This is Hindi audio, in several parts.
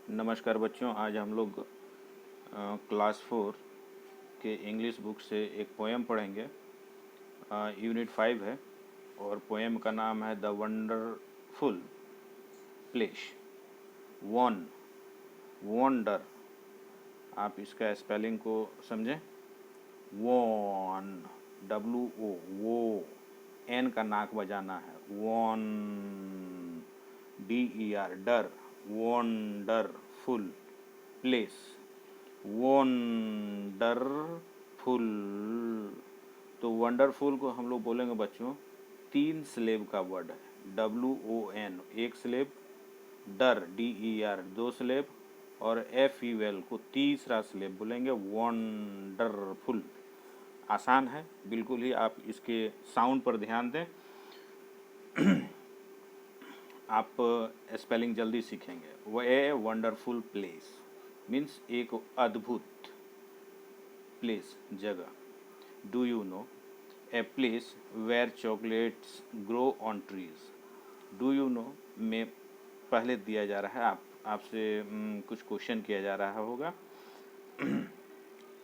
नमस्कार बच्चों, आज हम लोग क्लास 4 के इंग्लिश बुक से एक पोएम पढ़ेंगे। यूनिट 5 है और पोएम का नाम है द वंडरफुल प्लेस। वंडर, आप इसका स्पेलिंग को समझें। वॉन, WO, वो, एन का नाक बजाना है। वॉन, DER, डर। Wonderful place, wonderful. तो वंडरफुल को हम लोग बोलेंगे बच्चों, 3 सिलेब का वर्ड है। WON एक सिलेब, डर DER 2 सिलेब और FUL को तीसरा सिलेब बोलेंगे। वंडरफुल। आसान है बिल्कुल ही, आप इसके साउंड पर ध्यान दें, आप स्पेलिंग जल्दी सीखेंगे। वो ए वंडरफुल प्लेस मीन्स एक अद्भुत प्लेस, जगह। Do you know a place where chocolates grow on trees. Do you know में पहले दिया जा रहा है, आपसे कुछ क्वेश्चन किया जा रहा होगा।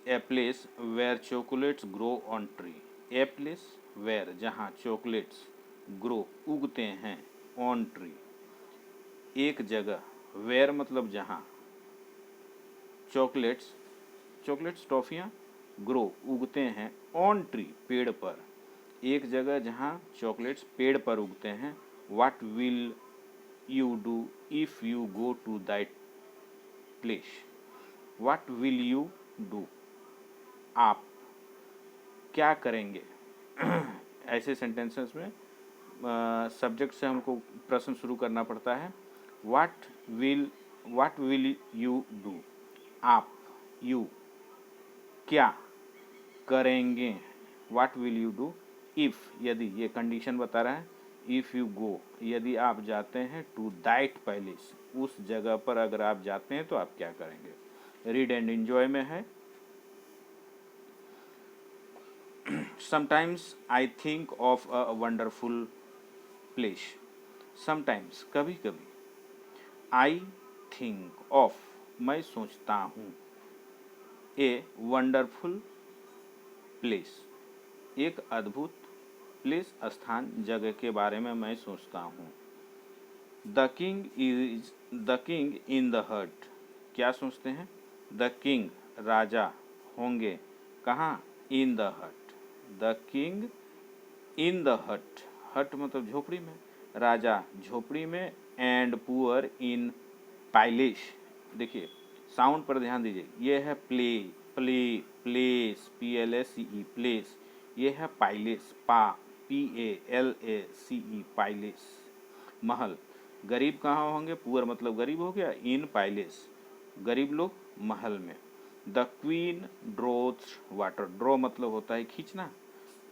A place where chocolates grow on tree. A place where, जहाँ चॉकलेट्स ग्रो उगते हैं, ऑन ट्री एक जगह, वेयर मतलब जहाँ, चॉकलेट्स टॉफियाँ, ग्रो उगते हैं, ऑन ट्री पेड़ पर, एक जगह जहाँ चॉकलेट्स पेड़ पर उगते हैं। What will you do if you go to that place. What will you do, आप क्या करेंगे। ऐसे सेंटेंसेस में सब्जेक्ट से हमको प्रश्न शुरू करना पड़ता है। व्हाट विल यू डू, आप, यू क्या करेंगे। What will you do if, यदि, ये कंडीशन बता रहा है। इफ़ यू गो, यदि आप जाते हैं, टू दैट पैलेस, उस जगह पर अगर आप जाते हैं तो आप क्या करेंगे। रीड एंड एंजॉय में है। Sometimes I think of a wonderful place. Sometimes, कभी कभी, आई थिंक ऑफ, मैं सोचता हूँ, ए वंडरफुल प्लेस, एक अद्भुत प्लेस, स्थान, जगह के बारे में मैं सोचता हूँ। द किंग इन द हट, क्या सोचते हैं। द किंग, राजा होंगे कहाँ, इन द हट। द किंग इन द हट, हट मतलब झोपड़ी में, राजा झोपड़ी में, एंड पुअर इन पैलेस। देखिए साउंड पर ध्यान दीजिए, ये है प्लेस, PLACE प्लेस। ये है पैलेस, PALACE पैलेस, महल। गरीब कहाँ होंगे, पुअर मतलब गरीब हो गया, इन पैलेस गरीब लोग महल में। The queen drought water, draw मतलब होता है खींचना,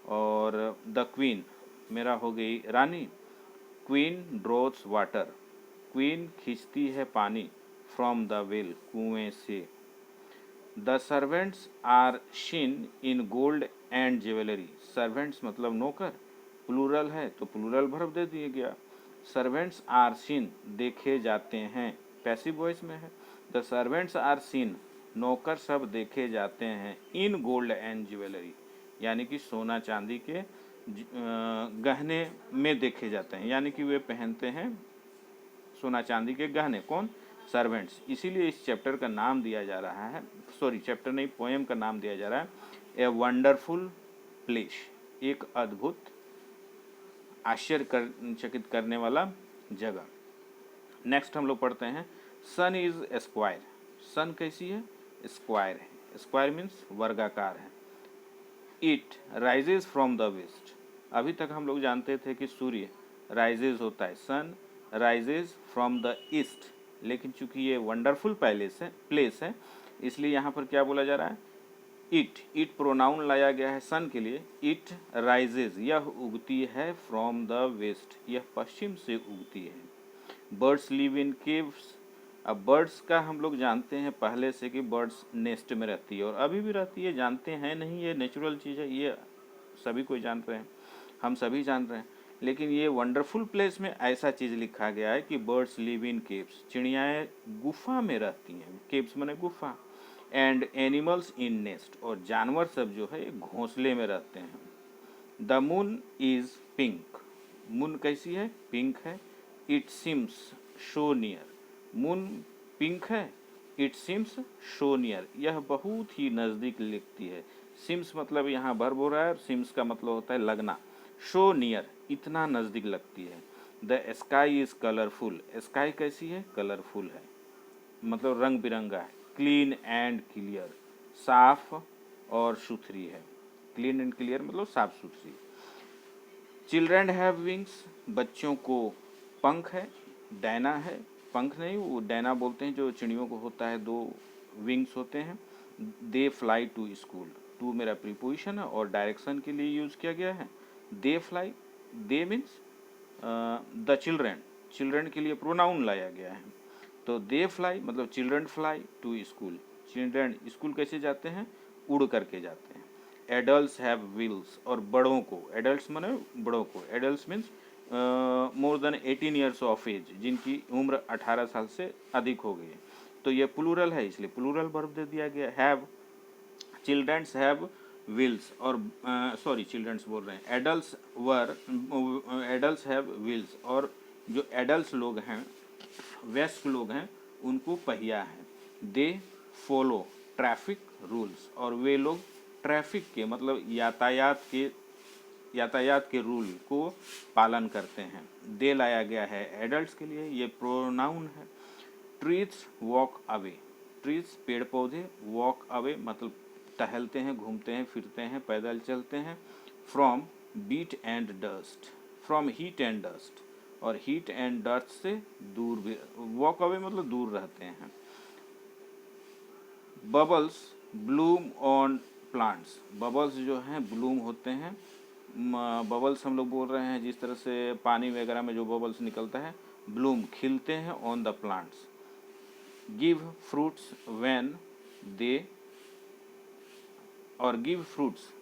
और द क्वीन मेरा हो गई रानी। क्वीन ड्रोथ्स वाटर, क्वीन खींचती है पानी, फ्रॉम द वेल, कुएं से। The servants are sheen in gold and jewellery, servants मतलब नौकर, प्लूरल है तो प्लूरल वर्ब दे दिया गया। सर्वेंट्स आर सीन, देखे जाते हैं, पैसिव वॉइस में है। द सर्वेंट्स आर सीन, नौकर सब देखे जाते हैं, इन गोल्ड एंड ज्वेलरी, यानी कि सोना चांदी के गहने में देखे जाते हैं, यानी कि वे पहनते हैं सोना चांदी के गहने। कौन, सर्वेंट्स। इसीलिए इस चैप्टर का नाम दिया जा रहा है, सॉरी चैप्टर नहीं, पोएम का नाम दिया जा रहा है ए वंडरफुल प्लेस, एक अद्भुत आश्चर्यचकित करने वाला जगह। नेक्स्ट हम लोग पढ़ते हैं सन इज स्क्वायर। सन कैसी है, स्क्वायर है। स्क्वायर मीन्स वर्गाकार है। It rises from the west, अभी तक हम लोग जानते थे कि सूर्य राइजेज होता है, sun rises from the east, लेकिन चूंकि ये वंडरफुल प्लेस है, इसलिए यहाँ पर क्या बोला जा रहा है, इट प्रोनाउन लाया गया है सन के लिए। इट राइजेज, यह उगती है, फ्रॉम द वेस्ट, यह पश्चिम से उगती है। बर्ड्स लिव इन केव्स, अब बर्ड्स का हम लोग जानते हैं पहले से कि बर्ड्स नेस्ट में रहती है और अभी भी रहती है, जानते हैं नहीं, ये नेचुरल चीज़ है, ये सभी कोई जान रहे हैं, हम सभी जान रहे हैं। लेकिन ये वंडरफुल प्लेस में ऐसा चीज़ लिखा गया है कि बर्ड्स लिव इन केव्स, चिड़ियाएँ गुफा में रहती हैं, केव्स माने गुफा, एंड एनिमल्स इन नेस्ट, और जानवर सब जो है घोंसले में रहते हैं। The moon is pink, moon कैसी है? पिंक है। It seems show near, moon pink है। इट सिम्स शो नियर, यह बहुत ही नज़दीक लिखती है। सिम्स मतलब यहाँ वर्ब हो रहा है, और सिम्स का मतलब होता है लगना। शो नियर, इतना नज़दीक लगती है। The sky is colourful, sky कैसी है? कलरफुल है, मतलब रंग बिरंगा है। क्लीन एंड क्लियर, साफ और सुथरी है। क्लीन एंड क्लियर मतलब साफ सुथरी। चिल्ड्रन हैव विंग्स, बच्चों को पंख है। डैना है, पंख नहीं, वो डैना बोलते हैं जो चिड़ियों को होता है, दो विंग्स होते हैं। They fly to school, to मेरा प्रीपोजिशन है और डायरेक्शन के लिए यूज़ किया गया है। They fly, they means the children, children के लिए प्रोनाउन लाया गया है। तो दे फ्लाई मतलब children fly to school, children school कैसे जाते हैं? उड़ करके जाते हैं। एडल्ट्स हैव व्हील्स, और बड़ों को, एडल्ट्स माने बड़ों को, adults means more than 18 years of age, जिनकी उम्र 18 साल से अधिक हो गई है। तो ये प्लूरल है, इसलिए प्लूरल वर्ब दे दिया गया। हैव, चिल्ड्रंस हैव व्हील्स, और सॉरी चिल्ड्रंस बोल रहे हैं, adults were, adults have wheels, और जो एडल्ट्स लोग हैं, वयस्क लोग हैं, उनको पहिया है। दे फॉलो ट्रैफिक रूल्स, और वे लोग ट्रैफिक के मतलब यातायात के रूल को पालन करते हैं। दे लाया गया है एडल्ट्स के लिए, ये प्रोनाउन है। ट्रीज वॉक अवे, ट्रीज पेड़ पौधे, वॉक अवे मतलब टहलते हैं, घूमते हैं, फिरते हैं, पैदल चलते हैं। From beat and dust, from heat and dust, और हीट एंड डस्ट से दूर भी, वॉक अवे मतलब दूर रहते हैं। Bubbles bloom on plants, bubbles जो हैं ब्लूम होते हैं। बबल्स हम लोग बोल रहे हैं जिस तरह से पानी वगैरह में जो बबल्स निकलता है, ब्लूम खिलते हैं on the plants. Give fruits when they, और गिव फ्रूट्स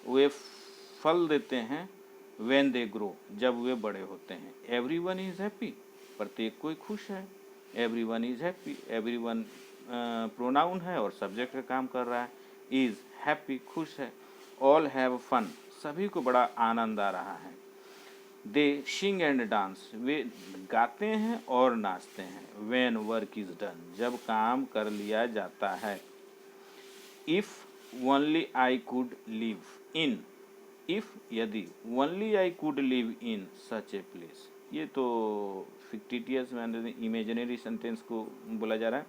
वे फल देते हैं, व्हेन दे ग्रो जब वे बड़े होते हैं। एवरीवन इज हैप्पी, प्रत्येक कोई खुश है। Everyone is happy, everyone pronoun है और सब्जेक्ट का काम कर रहा है। इज हैप्पी खुश है। ऑल हैव फन, सभी को बड़ा आनंद आ रहा है। दे शिंग एंड डांस, वे गाते हैं और नाचते हैं। व्हेन वर्क इज डन, जब काम कर लिया जाता है। If only I could live in, if यदि, only I could live in such a place, ये तो फिक्टिटियस मैंने इमेजिनरी सेंटेंस को बोला जा रहा है।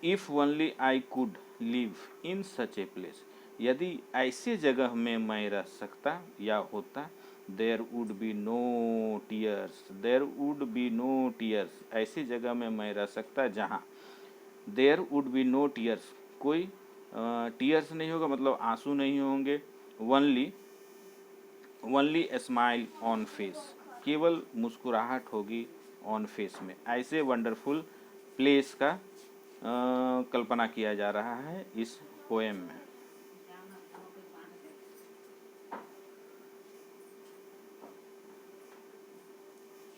If only I could live in such a place, यदि ऐसे जगह में मैं रह सकता या होता। There would be no tears, there would be no tears, ऐसी जगह में मैं रह सकता जहाँ। There would be no tears, कोई टीयर्स नहीं होगा मतलब आंसू नहीं होंगे। Only, only smile on face, केवल मुस्कुराहट होगी ऑन फेस में। ऐसे वंडरफुल प्लेस का कल्पना किया जा रहा है इस पोएम में।